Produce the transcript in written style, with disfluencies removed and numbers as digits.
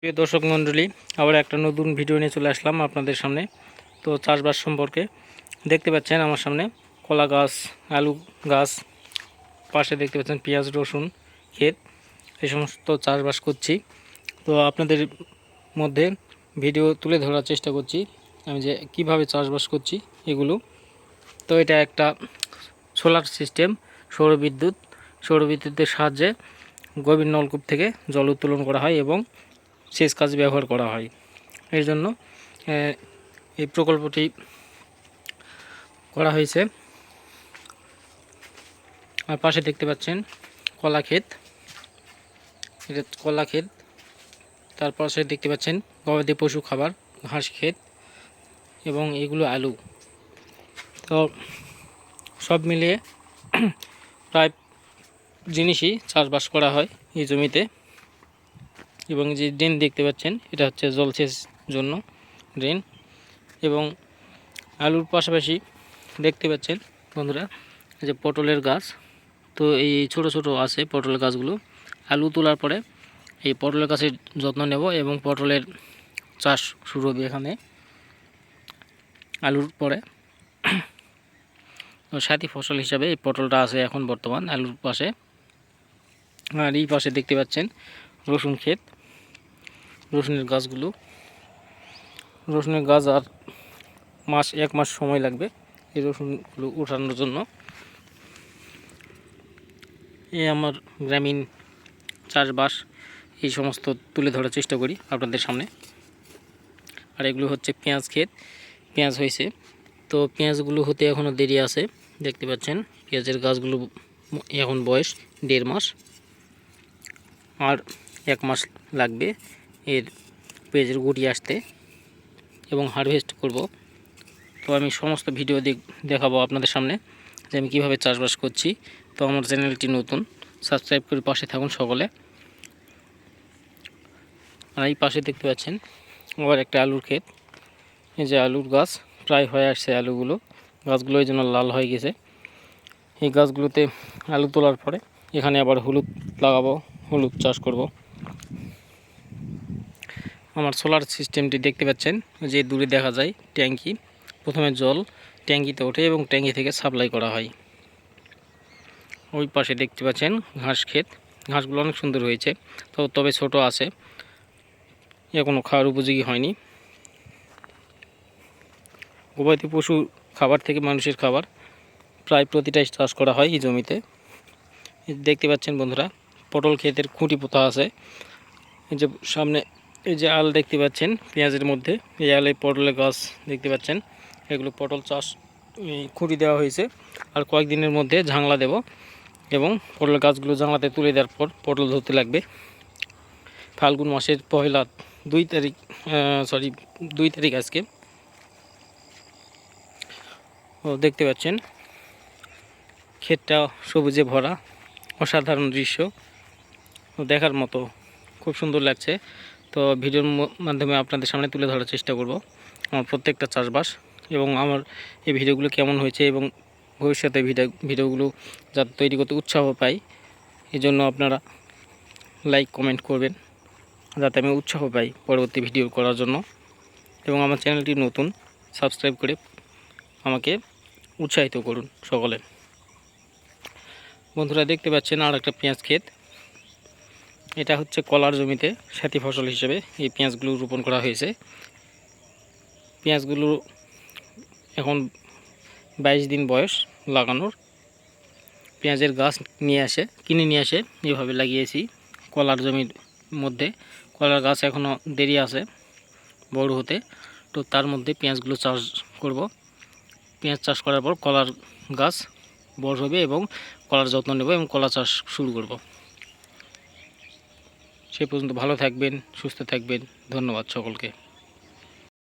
প্রিয় দর্শক মণ্ডলী, আবার একটা নতুন ভিডিও নিয়ে চলে আসলাম আপনাদের সামনে। তো চাষবাস সম্পর্কে দেখতে পাচ্ছেন আমার সামনে কলা গাছ, আলু গাছ, পাশে দেখতে পাচ্ছেন পেঁয়াজ রসুন ক্ষেত, এই সমস্ত চাষবাস করছি। তো আপনাদের মধ্যে ভিডিও তুলে ধরার চেষ্টা করছি আমি যে কিভাবে চাষবাস করছি এগুলো। তো এটা একটা সোলার সিস্টেম, সৌরবিদ্যুতের সাহায্যে গভীর নলকূপ থেকে জল উত্তোলন করা হয় এবং সেচ কাজে ব্যবহার করা হয়। এর জন্য এই প্রকল্পটি করা হয়েছে। আর পাশে দেখতে পাচ্ছেন কলা ক্ষেত, এটা কলা ক্ষেত। তার পাশে দেখতে পাচ্ছেন গবাদি পশু খাবার ঘাস ক্ষেত এবং এগুলো আলু। তো সব মিলিয়ে প্রায় জিনিসই চাষবাস করা হয় এই জমিতে। এবং যে ড্রেন দেখতে পাচ্ছেন এটা হচ্ছে জলসেচ জন্য ড্রেন। এবং আলুর পাশাপাশি দেখতে পাচ্ছেন বন্ধুরা যে পটলের গাছ। তো এই ছোট ছোট আছে পটলের গাছগুলো। আলু তোলার পরে এই পটলের গাছের যত্ন নেব এবং পটলের চাষ শুরু হবে এখানে আলুর পরে। সাথী ফসল হিসাবে এই পটলটা আছে এখন বর্তমান আলুর পাশে। আর এই পাশে দেখতে পাচ্ছেন রসুন ক্ষেত, রসুনের গাছগুলো। রসুনের গাছ আর এক মাস সময় লাগবে এই রসুনগুলো উঠানোর জন্য। এই আমার গ্রামীণ চাষবাস এই সমস্ত তুলে ধরার চেষ্টা করি আপনাদের সামনে। আর এগুলো হচ্ছে পেঁয়াজ ক্ষেত, পেঁয়াজ হয়েছে। তো পেঁয়াজগুলো হতে এখনও দেরি আছে। দেখতে পাচ্ছেন পেঁয়াজের গাছগুলো এখন বয়স 1.5 মাস, আর 1 মাস লাগবে এর পেঁয়াজের গুটি আসতে এবং হারভেস্ট করব। তো আমি সমস্ত ভিডিও দেখাবো আপনাদের সামনে যে আমি কীভাবে চাষবাস করছি। তো আমার চ্যানেলটি নতুন, সাবস্ক্রাইব করে পাশে থাকুন সকলে। আর এই পাশে দেখতে পাচ্ছেন আবার একটা আলুর ক্ষেত। এই যে আলুর গাছ প্রায় হয়ে আসছে, গাছগুলো এই জন্য লাল হয়ে গেছে। এই গাছগুলোতে আলু তোলার পরে এখানে আবার হলুদ লাগাবো, হলুদ চাষ করব। আমার সোলার সিস্টেমটি দেখতে পাচ্ছেন যে দূরে দেখা যায় ট্যাঙ্কি। প্রথমে জল ট্যাঙ্কিতে ওঠে এবং ট্যাঙ্কি থেকে সাপ্লাই করা হয়। ওই পাশে দেখতে পাচ্ছেন ঘাস ক্ষেত, ঘাসগুলো অনেক সুন্দর হয়েছে, তবে ছোট আছে, এখনও খাওয়ার উপযোগী হয়নি। গবাদি পশু খাবার থেকে মানুষের খাবার প্রায় প্রতিটাই চাষ করা হয় এই জমিতে। দেখতে পাচ্ছেন বন্ধুরা পটল ক্ষেতের খুঁটি পোতা আছে। এই যে সামনে এই যে আল দেখতে পাচ্ছেন পেঁয়াজের মধ্যে, এই আলে পটলের গাছ দেখতে পাচ্ছেন। এগুলো পটল চাষ খুঁটি দেওয়া হয়েছে। আর কয়েকদিনের মধ্যে ঝাংলা দেব এবং পটলের গাছগুলো জাংলাতে তুলে দেওয়ার পর পটল ধরতে লাগবে। ফাল্গুন মাসের 2 তারিখ আজকে। ও দেখতে পাচ্ছেন ক্ষেতটা সবুজে ভরা, অসাধারণ দৃশ্য, দেখার মতো, খুব সুন্দর লাগছে। তো ভিডিওর মাধ্যমে আপনাদের সামনে তুলে ধরার চেষ্টা করব আমার প্রত্যেকটা চাষবাস এবং আমার এই ভিডিওগুলো কেমন হয়েছে এবং ভবিষ্যতে ভিডিওগুলো যাতে তৈরি করতে উৎসাহ পাই, এই জন্য আপনারা লাইক কমেন্ট করবেন যাতে আমি উৎসাহ পাই পরবর্তী ভিডিও করার জন্য। এবং আমার চ্যানেলটি নতুন, সাবস্ক্রাইব করে আমাকে উৎসাহিত করুন সকলে। বন্ধুরা দেখতে পাচ্ছেন আর একটা পেঁয়াজ ক্ষেত। এটা হচ্ছে কলার জমিতে সাথী ফসল হিসেবে এই পেঁয়াজগুলো রোপণ করা হয়েছে। পেঁয়াজগুলো এখন 22 দিন বয়স লাগানোর। পেঁয়াজের গাছ কিনে নিয়ে আসে এভাবে লাগিয়েছি কলার জমির মধ্যে। কলার গাছ এখনও দেরি আছে বড় হতে, তো তার মধ্যে পেঁয়াজগুলো চাষ করব। পেঁয়াজ চাষ করার পর কলার গাছ বড় হবে এবং কলার যত্ন নেব এবং কলা চাষ শুরু করব। সে পর্যন্ত ভালো থাকবেন, সুস্থ থাকবেন। ধন্যবাদ সকলকে।